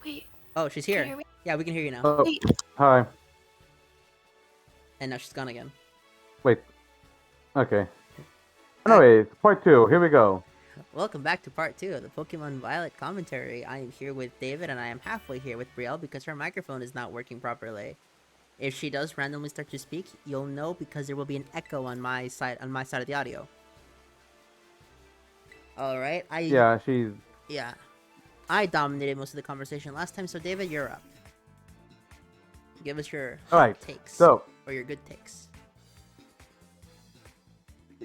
Wait, Oh, she's can you here. hear me? Yeah, we can hear you now. Oh, Wait, hi. And now she's gone again. Wait. Okay. Uh, Anyways, part two. Here we go. Welcome back to part 2 of the Pokemon Violet commentary. I am here with David, and I am halfway here with Brielle because her microphone is not working properly. If she does randomly start to speak, you'll know because there will be an echo on my side of the audio. All right, Yeah, she's. yeah, I dominated most of the conversation last time, so David, you're up. Give us your All hot right. takes So, or your good takes.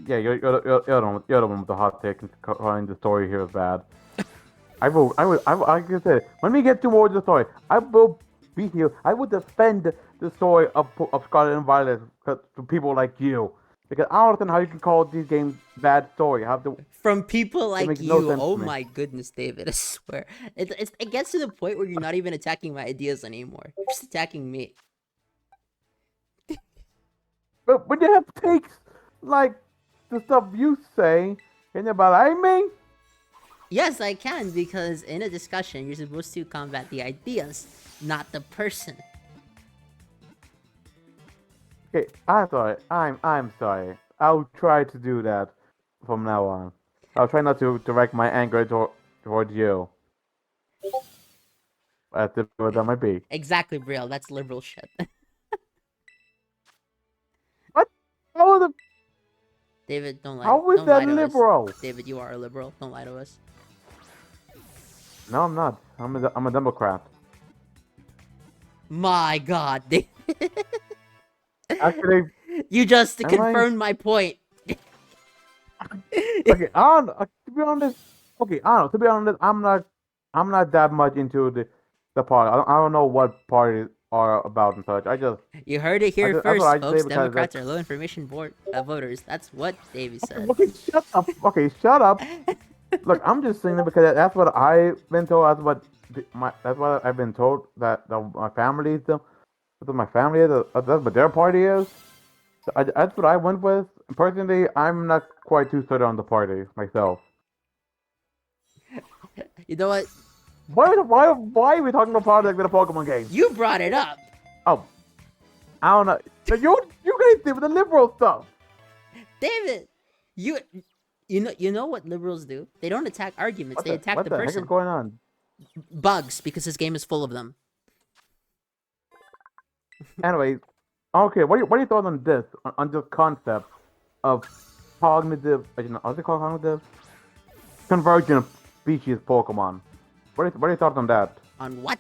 yeah, you're the one with the hot take and calling the story here is bad. I can say, when we get towards the story, I will be here. I will defend the story of Scarlet and Violet to people like you. Because I don't understand how you can call these games bad story. From people It like makes no you, sense oh to me. my goodness, David, I swear. It gets to the point where you're not even attacking my ideas anymore. You're just attacking me. But when you have takes like the stuff you say, can you belie me? Yes, I can, because in a discussion, you're supposed to combat the ideas, not the person. Okay, I'm sorry. I'm sorry. I'll try to do that from now on. I'll try not to direct my anger towards you. As difficult that might be. Exactly, Brielle, that's liberal shit. What? How, the, David, how is don't that lie to us. liberal? David, you are a liberal. Don't lie to us. No, I'm not. I'm a Democrat. My God, David. Actually, You just am I? confirmed my point. Okay, I don't. To be honest, okay, I don't know. To be honest, I'm not that much into the party. I don't know what parties are about and such. You heard it here That's what first, I just say folks. because Democrats are low information voters. That's what Davey said. okay, shut up. Okay, shut up. Look, I'm just saying that because that's what I've been told. That's what I've been told that my family is. That's what my family is. That's what their party is. So that's what I went with. Personally, I'm not quite too certain on the party myself. You know what? Why are we talking about politics in a Pokemon game? You brought it up. Oh, I don't know. So you guys did with the liberal stuff. David, you you know what liberals do? They don't attack arguments. They attack What the the heck is person. going on? Bugs, because this game is full of them. Anyways, okay. What are your thoughts on this? On this concept of cognitive? What's it called? Cognitive convergent species Pokemon. What are your thoughts on that? On what?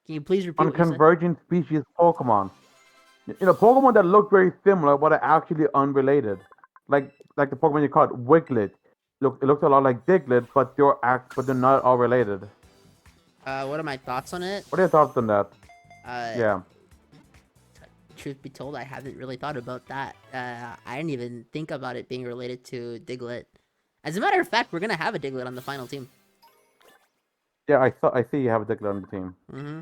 Can you please repeat On what you said? convergent species Pokemon. Pokemon that look very similar but are actually unrelated. Like the Pokemon you caught, Wiglet. It looks a lot like Diglett, but they're not all related. What are my thoughts on it? What are your thoughts on that? Uh, Yeah. truth be told, I haven't really thought about that. I didn't even think about it being related to Diglett. As a matter of fact, we're gonna have a Diglett on the final team. Yeah, I see you have a Diglett on the team. Mm-hmm.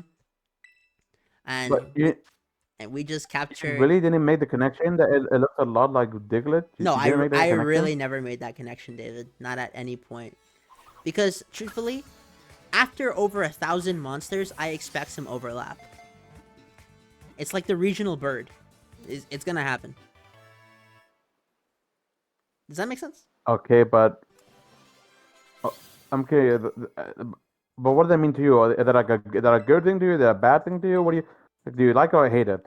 But And we just captured. really didn't make the connection that it looks a lot like Diglett? You No, didn't make that I connection? really never made that connection, David. Not at any point. Because, truthfully, after over 1,000 monsters, I expect some overlap. It's like the regional bird. It's gonna happen. Does that make sense? Okay, but I'm curious. But what does that mean to you? Is that a good thing to you? Is that a bad thing to you? What do you like or hate it?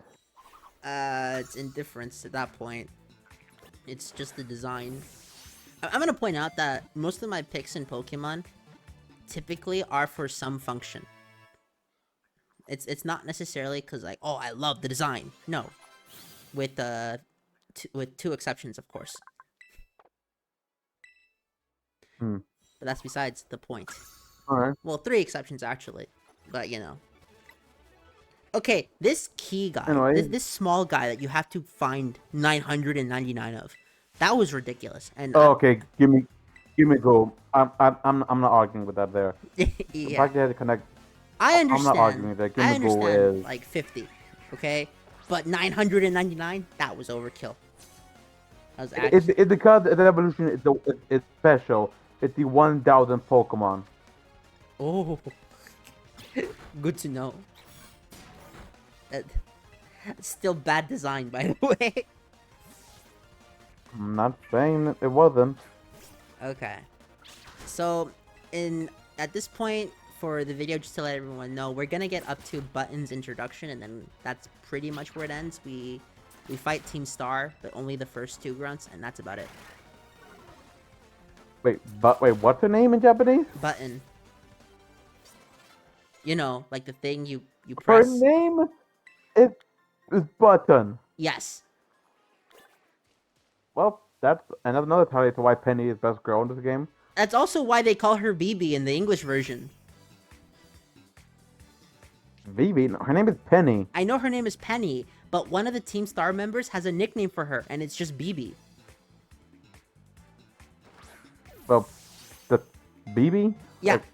It's indifference at that point. It's just the design. I'm gonna point out that most of my picks in Pokemon typically are for some function. It's not necessarily because like, oh, I love the design. No, with with two exceptions, of course. Hmm. But that's besides the point. All right. Well, three exceptions actually, but you know. Okay, this key guy, Anyway. this small guy that you have to find 999 of, that was ridiculous. And Okay, give me go. I'm not arguing with that there. The yeah, fact that you had to connect. I I'm understand. not arguing that. Give I me go understand is. like 50, okay, but 999, that was overkill. That was actually It's because the evolution is special. It's the 1,000 Pokemon. Oh, good to know. That still bad design, by the way. I'm not saying it wasn't. Okay. So, at this point for the video, just to let everyone know, we're gonna get up to Button's introduction, and then that's pretty much where it ends. We fight Team Star, but only the first 2 grunts, and that's about it. Wait, what's her name in Japanese? Button. You know, like the thing you Her press. name is Button. Yes. Well, that's another tally to why Penny is best girl in this game. That's also why they call her BB in the English version. Vivi, her name is Penny. I know her name is Penny, but one of the Team Star members has a nickname for her, and it's just BB. Well, the BB? Yeah. Like,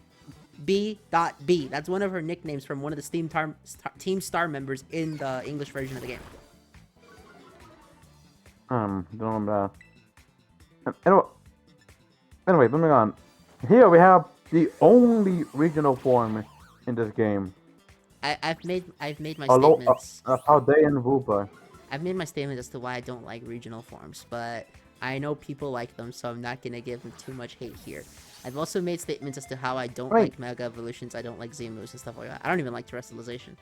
B.B. That's one of her nicknames from one of the Team Star members in the English version of the game. don't remember that. Anyway, moving on. Here we have the only regional form in this game. I've made my statements. Paldea and Wooper. I've made my statement as to why I don't like regional forms, but I know people like them, so I'm not gonna give them too much hate here. I've also made statements as to how I don't like Mega Evolutions, I don't like Z moves and stuff like that. I don't even like Terrestrialization.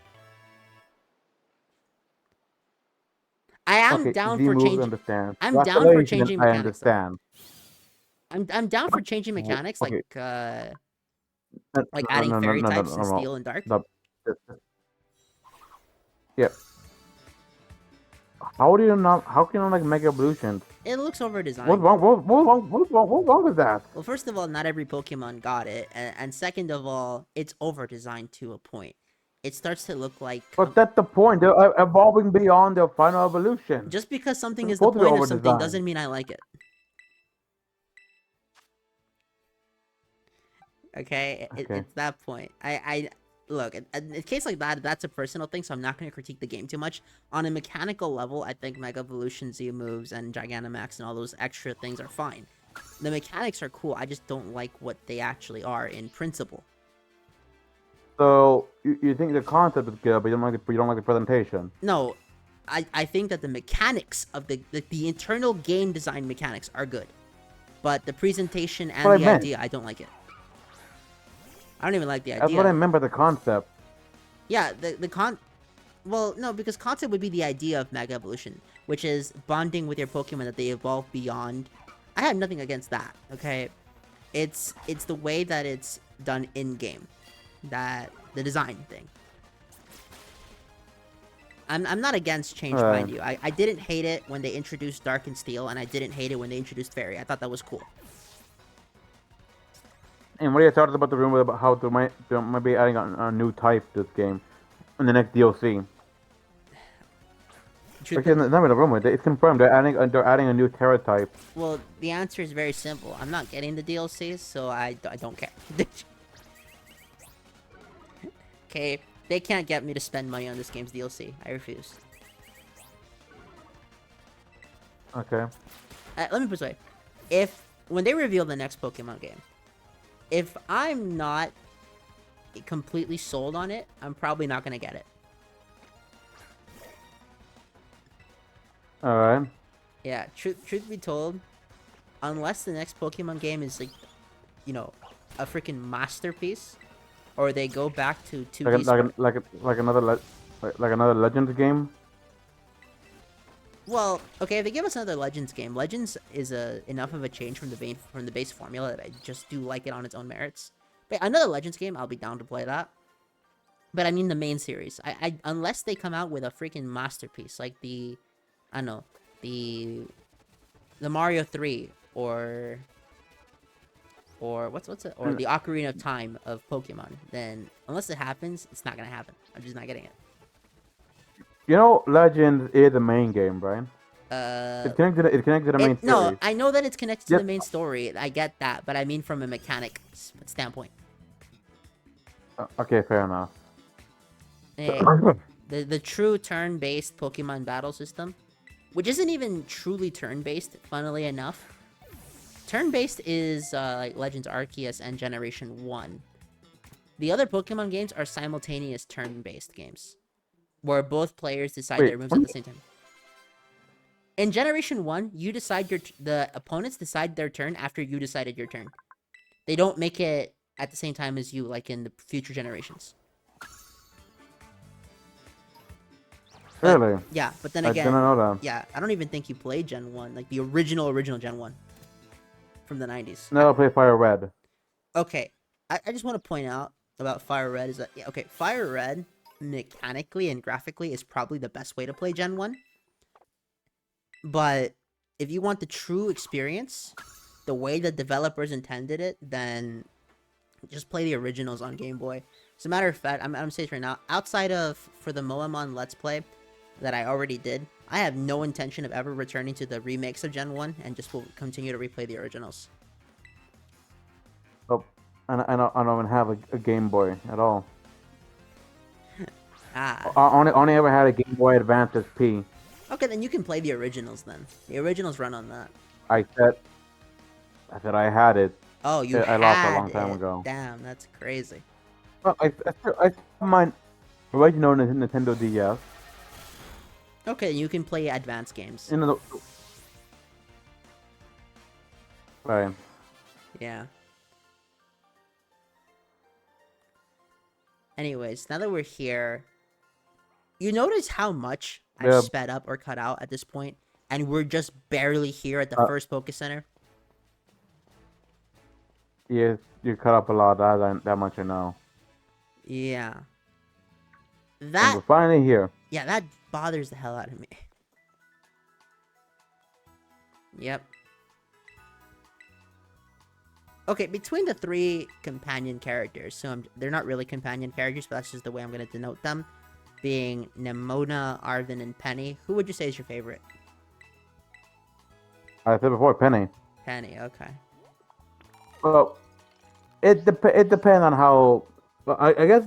I am down for changing. I'm down for changing mechanics. I understand. I'm down for changing mechanics, like adding fairy types and steel and dark. Yep. How can you not like Mega Evolutions? It looks over designed. What's wrong with that? Well, first of all, not every Pokemon got it, and second of all, it's over designed to a point. It starts to look like. But that's the point. They're evolving beyond their final evolution. Just because something is the point of something doesn't mean I like it. Okay, it's that point. I look, in a case like that, that's a personal thing, so I'm not going to critique the game too much. On a mechanical level, I think Mega Evolution, Z moves, and Gigantamax and all those extra things are fine. The mechanics are cool, I just don't like what they actually are in principle. So, you think the concept is good, but you don't like the presentation? No, I think that the mechanics of the internal game design mechanics are good. But the presentation and the idea, I don't like it. I don't even like the idea. That's what I meant by the concept. Yeah, well, no, because concept would be the idea of Mega Evolution, which is bonding with your Pokemon that they evolve beyond. I have nothing against that, okay? It's the way that it's done in-game. The design thing. I'm not against change, mind you. I didn't hate it when they introduced Dark and Steel, and I didn't hate it when they introduced Fairy. I thought that was cool. And what are your thoughts about the rumor about how they might be adding a new type to this game in the next DLC? It's not a rumor. It's confirmed. They're adding a new Terra type. Well, the answer is very simple. I'm not getting the DLC, so I don't care. Okay, they can't get me to spend money on this game's DLC. I refuse. Okay. Let me put it this way. When they reveal the next Pokemon game, if I'm not completely sold on it, I'm probably not gonna get it. Alright. Yeah, truth be told, unless the next Pokemon game is like, you know, a freaking masterpiece, or they go back to 2D like another Legends game. Well, okay, if they give us another Legends game, Legends is enough of a change from the base formula that I just do like it on its own merits. But another Legends game, I'll be down to play that. But I mean the main series. I unless they come out with a freaking masterpiece like the Mario 3 or what's it? Or the Ocarina of Time of Pokemon, then unless it happens, it's not gonna happen. I'm just not getting it. You know, Legends is the main game, Brian. It's connected to the main series. No, I know that it's connected to the main story. I get that, but I mean from a mechanic standpoint. Okay, fair enough. The true turn-based Pokemon battle system, which isn't even truly turn-based, funnily enough, Turn-based is like Legends Arceus and Generation 1. The other Pokemon games are simultaneous turn-based games, where both players decide Wait, their moves what at do the same time. In Generation 1, you decide the opponents decide their turn after you decided your turn. They don't make it at the same time as you, like in the future generations. But, Really? yeah, but then I didn't again, know that. yeah, I don't even think you played Gen 1, like the original Gen 1 from the 90s. Never play Fire Red. Okay, I just want to point out about Fire Red is that, yeah, okay, Fire Red, mechanically and graphically, is probably the best way to play Gen 1. But if you want the true experience, the way the developers intended it, then just play the originals on Game Boy. As a matter of fact, I'm saying right now, outside of for the Moemon Let's Play that I already did, I have no intention of ever returning to the remakes of Gen 1 and just will continue to replay the originals. Oh, I don't even have a Game Boy at all. Ah. I only ever had a Game Boy Advance SP. Okay, then you can play the originals then. The originals run on that. I said I had it. Oh, you I lost it a had long time it. ago. Damn, that's crazy. Well, I still have mine original Nintendo DS. Okay, you can play advanced games. In the right. Yeah. Anyways, now that we're here, you notice how much I've Yeah. sped up or cut out at this point, and we're just barely here at the Uh, first Poke Center. Yes, you cut up a lot. That much I know. Yeah. And That, we're finally here. yeah, that bothers the hell out of me. Yep. Okay, between the three companion characters, so they're not really companion characters, but that's just the way I'm going to denote them, being Nemona, Arven, and Penny, who would you say is your favorite? I said before, Penny. Penny, okay. Well, it depends on how. Well, I guess.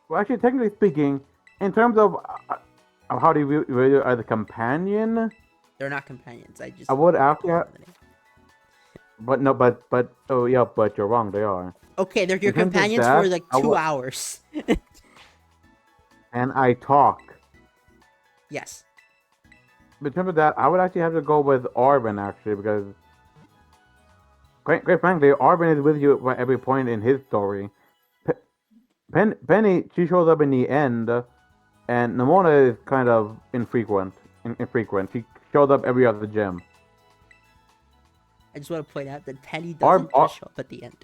Well, actually, technically speaking, in terms of how do you view it as a companion, They're not companions, I just... I would actually. But no, but oh yeah, but you're wrong. They are. Okay, they're your In terms of companions for that, like I 2 would- hours. And I talk. Yes. But in terms of that, I would actually have to go with Arben actually because, quite frankly, Arben is with you at every point in his story. Penny, she shows up in the end, and Nemona is kind of infrequent. Infrequent. She shows up every other gym. I just want to point out that Penny doesn't just show up at the end.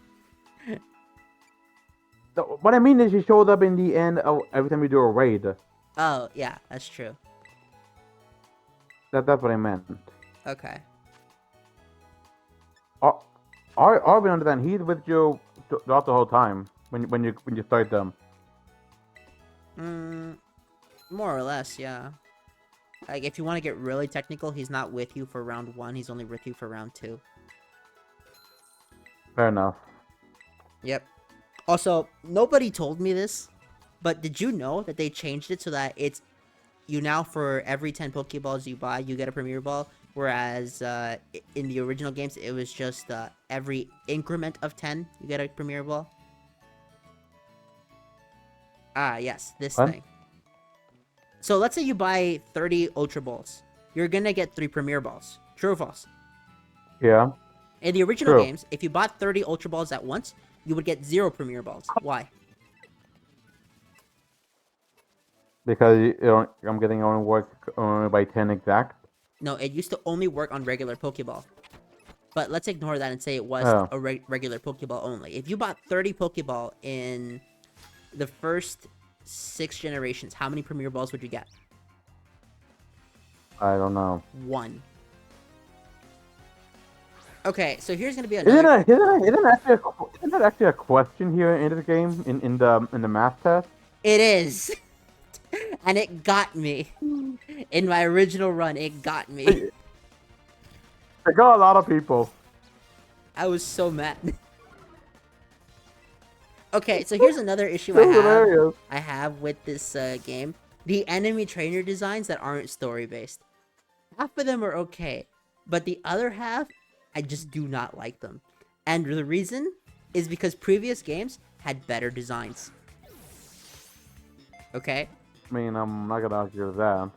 What I mean is she shows up in the end of every time we do a raid. Oh, yeah, that's true. That's what I meant. Okay. Arben, on the other hand, he's with you throughout the whole time when you start them. More or less, yeah. Like, if you want to get really technical, he's not with you for round 1, he's only with you for round 2. Fair enough. Yep. Also, nobody told me this, but did you know that they changed it so that it's... You now, for every 10 Pokeballs you buy, you get a Premier Ball, whereas in the original games, it was just every increment of 10, you get a Premier Ball? Ah, yes, this What? thing. So let's say you buy 30 Ultra Balls. You're gonna get 3 Premier Balls. True or false? Yeah. In the original True. games, if you bought 30 Ultra Balls at once, you would get 0 Premier Balls. Why? Because I'm getting only work only by 10 exact. No, it used to only work on regular Pokeball. But let's ignore that and say it was Oh. a regular Pokeball only. If you bought 30 Pokeball in the first 6 generations, how many Premier Balls would you get? I don't know. 1. Okay, so here's gonna be another... Isn't that actually a question here in this game in the math test? It is! And it got me. In my original run, it got me. I got a lot of people. I was so mad. Okay, so here's another issue That's hilarious. I have with this game. The enemy trainer designs that aren't story-based. Half of them are okay, but the other half I just do not like them. And the reason is because previous games had better designs. Okay? I mean, I'm not gonna argue with that.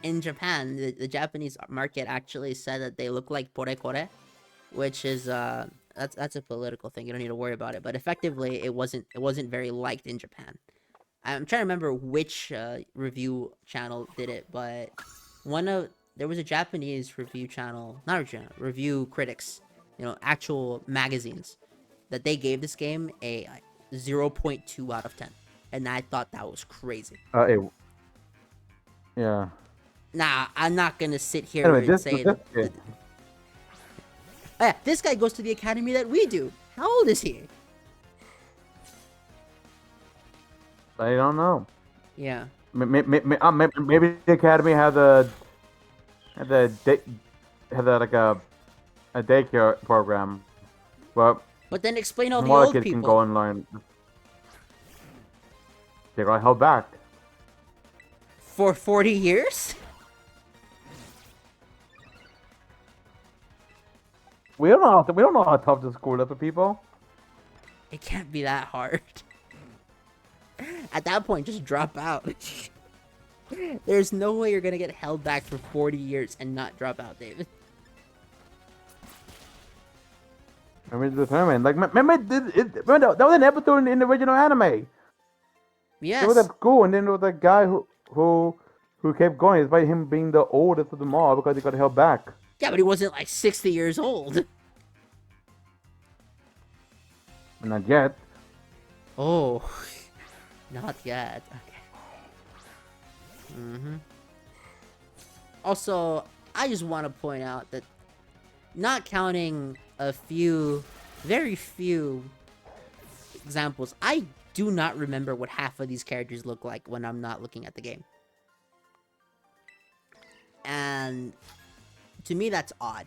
In Japan, the Japanese market actually said that they look like porekore, which is that's a political thing. You don't need to worry about it. But effectively, it wasn't very liked in Japan. I'm trying to remember which review channel did it, but there was a Japanese review channel, not review critics, actual magazines, that they gave this game a 0.2 out of 10, and I thought that was crazy. Yeah. Nah, I'm not gonna sit here Anyway, and say that. Yeah, this guy goes to the academy that we do. How old is he? I don't know. Yeah. Maybe the academy had like a daycare program, but But then explain all the more old kids can people. go and learn. They got held back. For 40 years? We don't know how tough the school is for people. It can't be that hard. At that point, just drop out. There's no way you're gonna get held back for 40 years and not drop out, David. I mean, determined. Like, remember that was an episode in the original anime. Yes. There was at school, and then there was a guy who kept going, despite him being the oldest of them all, because he got held back. Yeah, but he wasn't like 60 years old. Not yet. Oh, not yet. Okay. Also, I just want to point out that, not counting a few, very few examples, I do not remember what half of these characters look like when I'm not looking at the game. And to me, that's odd.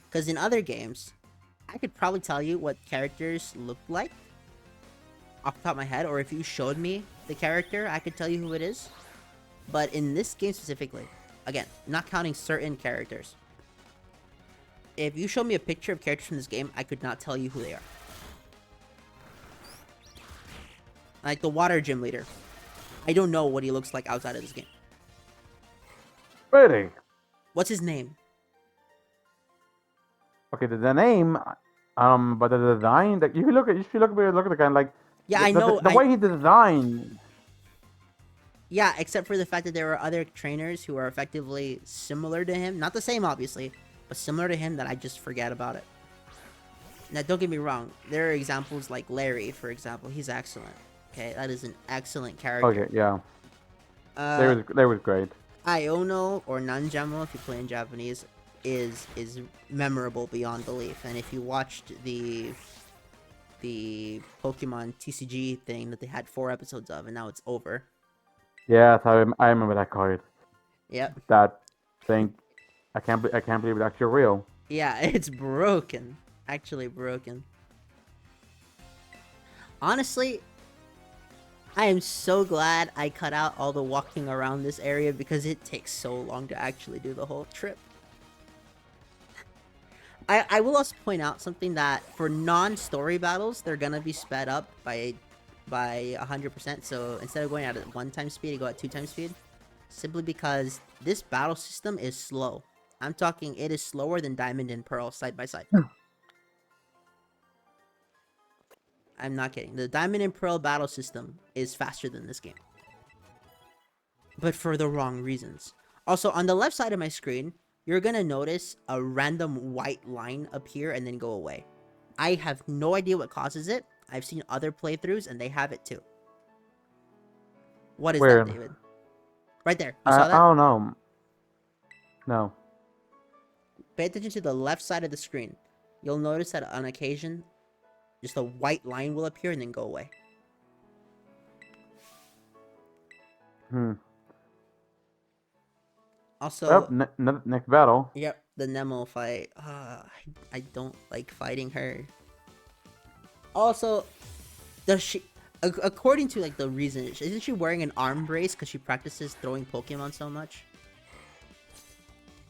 Because in other games, I could probably tell you what characters look like off the top of my head, or if you showed me the character, I could tell you who it is. But in this game specifically, again, not counting certain characters, if you show me a picture of characters from this game, I could not tell you who they are. Like the water gym leader. I don't know what he looks like outside of this game. Really? What's his name? Okay, the name, but the design, like, you look at the guy, like, Yeah, I know. The way he designed. Yeah, except for the fact that there are other trainers who are effectively similar to him. Not the same, obviously, but similar to him that I just forget about it. Now, don't get me wrong. There are examples like Larry, for example. He's excellent. Okay, that is an excellent character. Okay, yeah. They was great. Iono, or Nanjamo, if you play in Japanese, is memorable beyond belief. And if you watched the Pokemon TCG thing that they had 4 episodes of, and now it's over. Yes, I remember that card. Yep. That thing, I can't believe it's actually real. Yeah, it's broken. Actually broken. Honestly, I am so glad I cut out all the walking around this area, because it takes so long to actually do the whole trip. I will also point out something, that for non-story battles, they're gonna be sped up by 100%. So instead of going at 1 times speed, you go at 2 times speed. Simply because this battle system is slow. I'm talking, it is slower than Diamond and Pearl side by side. I'm not kidding. The Diamond and Pearl battle system is faster than this game. But for the wrong reasons. Also, on the left side of my screen, you're gonna notice a random white line appear and then go away. I have no idea what causes it. I've seen other playthroughs and they have it too. What is Where? that, David? Right there. You saw that? I don't know. No. Pay attention to the left side of the screen. You'll notice that on occasion, just a white line will appear and then go away. Also, Next battle. yep, the Nemo fight. I don't like fighting her. Also, does she, according to like the reason, isn't she wearing an arm brace because she practices throwing Pokemon so much?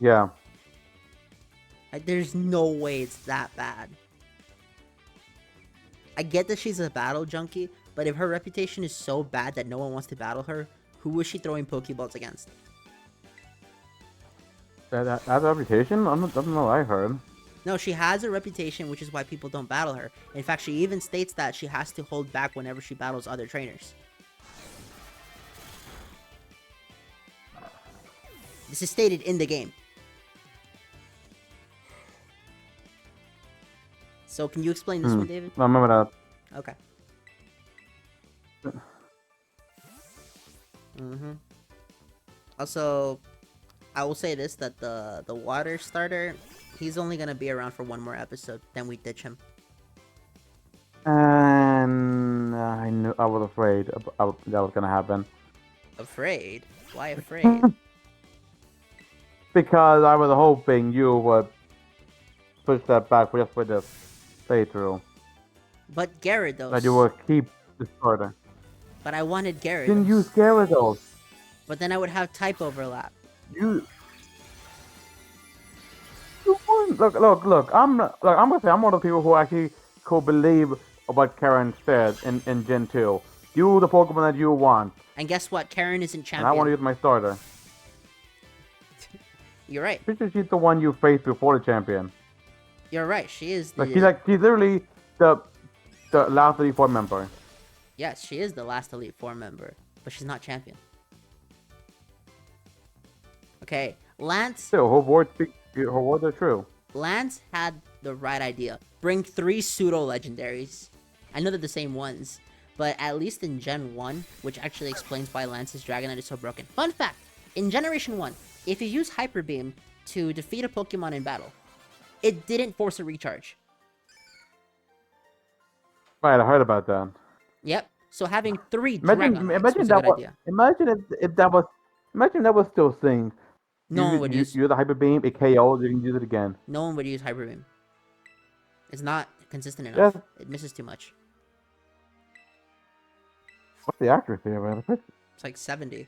Yeah. There's no way it's that bad. I get that she's a battle junkie, but if her reputation is so bad that no one wants to battle her, who was she throwing Pokeballs against? That reputation? I don't know. I heard. No, she has a reputation, which is why people don't battle her. In fact, she even states that she has to hold back whenever she battles other trainers. This is stated in the game. So, can you explain this one, David? I remember that. Okay. Also, I will say this, that the water starter, he's only gonna be around for one more episode, then we ditch him. And I was afraid that was gonna happen. Afraid? Why afraid? Because I was hoping you would push that back just for this playthrough. But Gyarados. That you would keep the starter. But I wanted Gyarados. Didn't use Gyarados. But then I would have type overlap. You look. I'm gonna say I'm one of the people who actually could believe what Karen said in Gen 2. You the Pokemon that you want. And guess what? Karen isn't champion. And I want to use my starter. You're right. Pretty sure she's the one you faced before the champion. You're right. She is the... She's literally the last Elite Four member. Yes, she is the last Elite Four member. But she's not champion. Okay, Lance... Still, her words are true. Lance had the right idea. Bring 3 pseudo-legendaries. I know they're the same ones. But at least in Gen 1, which actually explains why Lance's Dragonite is so broken. Fun fact! In Generation 1, if you use Hyper Beam to defeat a Pokemon in battle, it didn't force a recharge. Right, I heard about that. Yep. So having 3 Dragonites was a good idea. Imagine that was still thing. No one would use... Use the Hyper Beam, it KO'd, you can use it again. No one would use Hyper Beam. It's not consistent enough. Yes. It misses too much. What's the accuracy of it? It's like 70.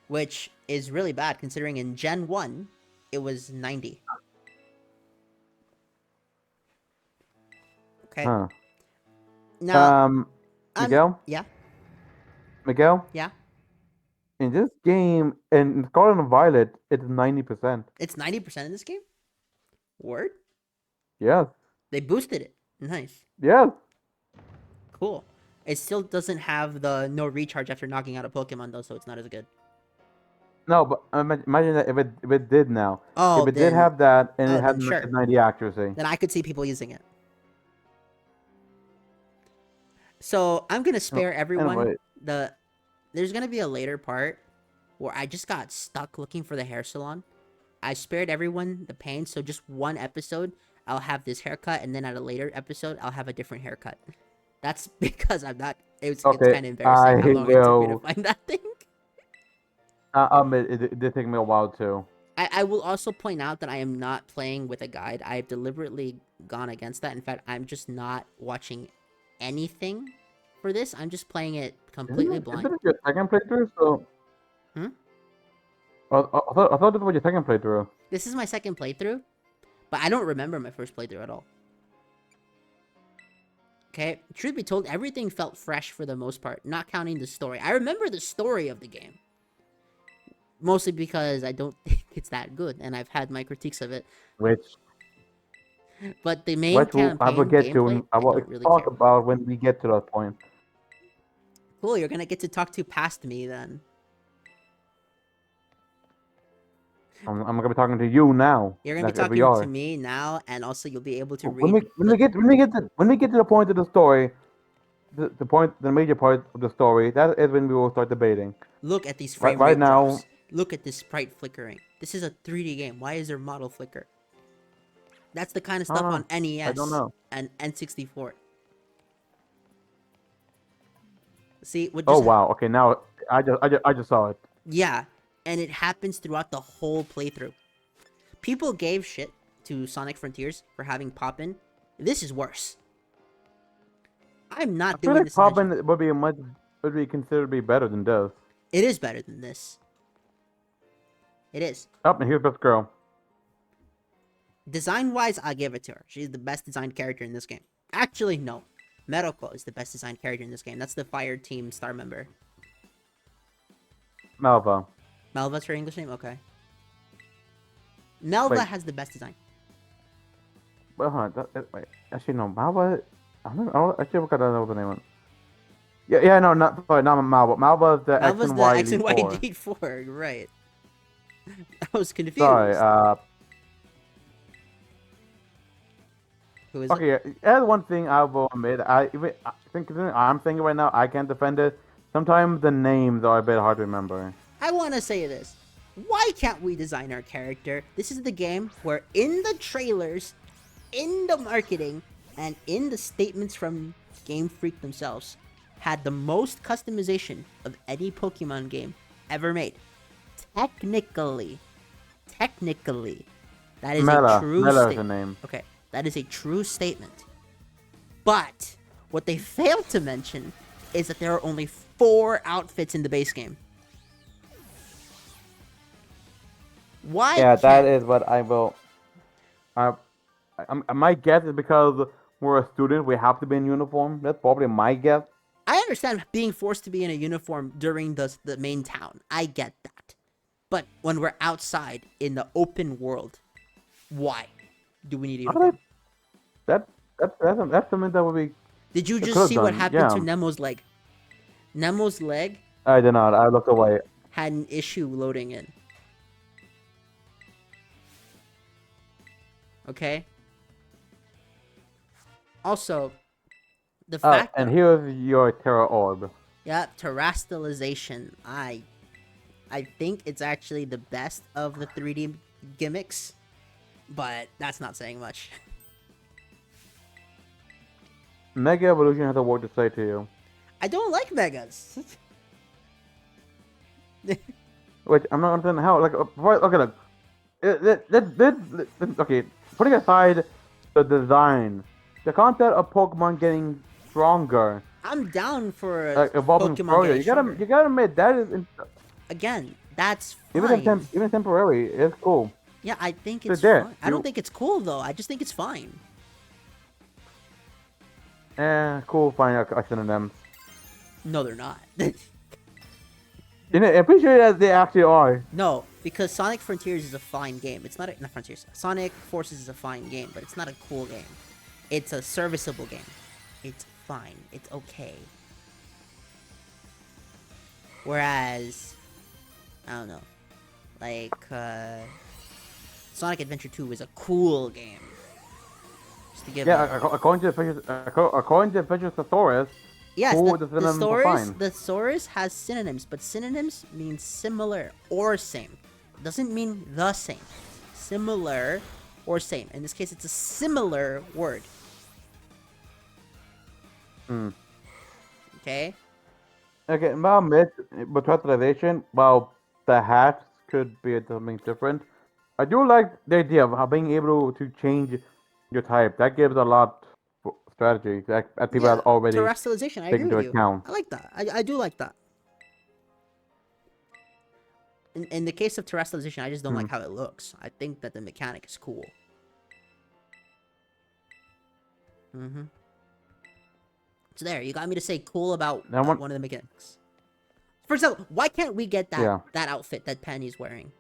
Which is really bad, considering in Gen 1, it was 90. Okay. Huh. Now, Miguel? yeah? Miguel? Yeah? In this game, in Scarlet and Violet, it's 90%. It's 90% in this game? Word? Yes. They boosted it. Nice. Yes. Cool. It still doesn't have the no recharge after knocking out a Pokemon, though, so it's not as good. No, but imagine that if it did now. Oh, if it did have that and it had sure. 90 accuracy. Then I could see people using it. So I'm gonna spare everyone anyway. There's gonna be a later part where I just got stuck looking for the hair salon. I spared everyone the pain, so just one episode I'll have this haircut, and then at a later episode I'll have a different haircut. That's because I'm not. It's kind of embarrassing how long it took me to find that thing. It did take me a while too. I will also point out that I am not playing with a guide. I have deliberately gone against that. In fact, I'm just not watching anything for this. I'm just playing it completely blind. Isn't it your second playthrough? So. Hmm? I thought this was your second playthrough. This is my second playthrough, but I don't remember my first playthrough at all. Okay, truth be told, everything felt fresh for the most part, not counting the story. I remember the story of the game. Mostly because I don't think it's that good, and I've had my critiques of it. But the main campaign, I will get to. I will really talk about when we get to that point. Cool, you're gonna get to talk to past me then. I'm gonna be talking to you now. You're gonna be talking to me now, and also you'll be able to read. When we get to the point of the story, the major part of the story, that is when we will start debating. Look at these frame rate drops. Look at this sprite flickering. This is a 3D game. Why is there model flicker? That's the kind of stuff on NES I don't know. And N64. See what? Oh wow! Okay, now I just saw it. Yeah, and it happens throughout the whole playthrough. People gave shit to Sonic Frontiers for having Poppin. This is worse. I'm not doing this. Poppin would be considered to be better than this. It is better than this. It is. Up and here's Best Girl. Design-wise, I give it to her. She's the best designed character in this game. Actually, no. Medical is the best designed character in this game. That's the Fire Team star member. Malva. Malva's her English name? Okay. Malva Wait. has the best design. Well, hold on. Wait. Actually, no. Malva. I actually forgot what the name was. Yeah, no, not Malva. Malva's the X Malva's and the Y X and Y Elite Four. Elite Four. Right. I was confused. Sorry. Who is Okay, it? that's one thing I will admit. I think I'm thinking right now, I can't defend it. Sometimes the names are a bit hard to remember. I want to say this. Why can't we design our character? This is the game where in the trailers, in the marketing, and in the statements from Game Freak themselves, had the most customization of any Pokemon game ever made. Technically, that is a true Mela is the statement. name. Okay, that is a true statement. But what they failed to mention is that there are only 4 outfits in the base game. Why? Yeah, that can't- is what I will. My guess is because we're a student, we have to be in uniform. That's probably my guess. I understand being forced to be in a uniform during the main town. I get that. But when we're outside in the open world, why do we need a uniform? That's something that would be. Did you could've just see what done, happened to yeah. Nemo's leg? Nemo's leg I did not. I looked away. had an issue loading in. Okay? Also, the Oh, fact and that... here's your Terra Orb. Yeah, terrestrialization. I think it's actually the best of the 3D gimmicks, but that's not saying much. Mega Evolution has a word to say to you. I don't like megas. Wait, I'm not understanding how. Like, okay, look. Okay, putting aside the design, the concept of Pokemon getting stronger, I'm down for like evolving Pokemon further. getting You gotta, stronger. you gotta admit that is Again, that's even fine. even temporary. It's cool. Yeah, I think it's there, fine. I don't you- think it's cool though. I just think it's fine. Cool. Fine. I synonym. No, they're not. You know, I'm pretty sure that they actually are. No, because Sonic Frontiers is a fine game. It's not not Frontiers. Sonic Forces is a fine game, but it's not a cool game. It's a serviceable game. It's fine. It's okay. Whereas, I don't know, like Sonic Adventure 2 is a cool game. Just to give Yeah, according to Fisher's Thesaurus, yes, cool the the synonyms are thesaurus, fine. the thesaurus has synonyms, but synonyms mean similar or same. It doesn't mean the same. Similar or same. In this case, it's a similar word. Hmm. Okay? Okay, well, but translation, well, the hats could be something different. I do like the idea of how being able to change your type. That gives a lot of strategy that people have already terrestrialization, I taken agree into with you. account. I like that. I do like that. In the case of terrestrialization, I just don't like how it looks. I think that the mechanic is cool. Mm-hmm. So there, you got me to say cool about Now one of the mechanics. For example, why can't we get that Yeah. that outfit that Penny's wearing?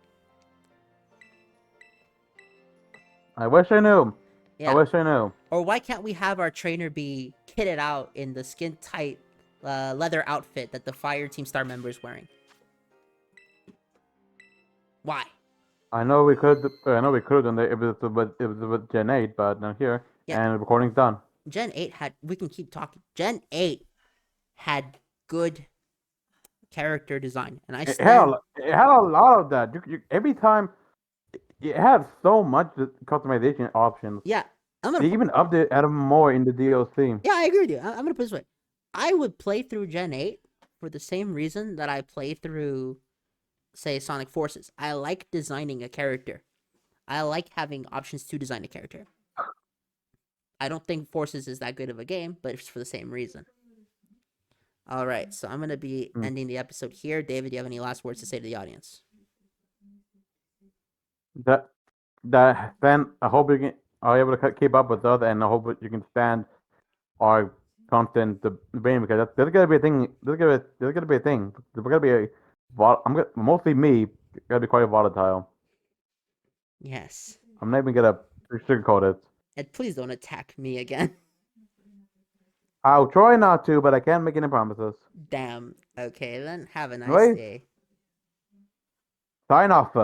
I wish I knew. Yeah. I wish I knew. Or why can't we have our trainer be kitted out in the skin-tight leather outfit that the Fire Team star member is wearing? Why? I know we could. I know we could have done that if it was with Gen 8, but not here. Yeah. And the recording's done. Gen 8 had... We can keep talking. Gen 8 had good character design. And I It stand... had a lot of that. Every time, it had so much customization options. Yeah. I'm They gonna... even updated Adam more in the DLC. Yeah, I agree with you. I'm gonna put it this way. I would play through Gen 8 for the same reason that I play through, say, Sonic Forces. I like designing a character. I like having options to design a character. I don't think Forces is that good of a game, but it's for the same reason. Alright, so I'm going to be ending the episode here. David, do you have any last words to say to the audience? That then I hope you are able to keep up with us, and I hope that you can stand our constant debating because there's gonna be a thing. There's gonna be a thing. There's gonna be a. Mostly me. Gonna be quite volatile. Yes. I'm not even gonna sugarcoat it. And please don't attack me again. I'll try not to, but I can't make any promises. Damn. Okay, then have a nice Right? day. Sign off.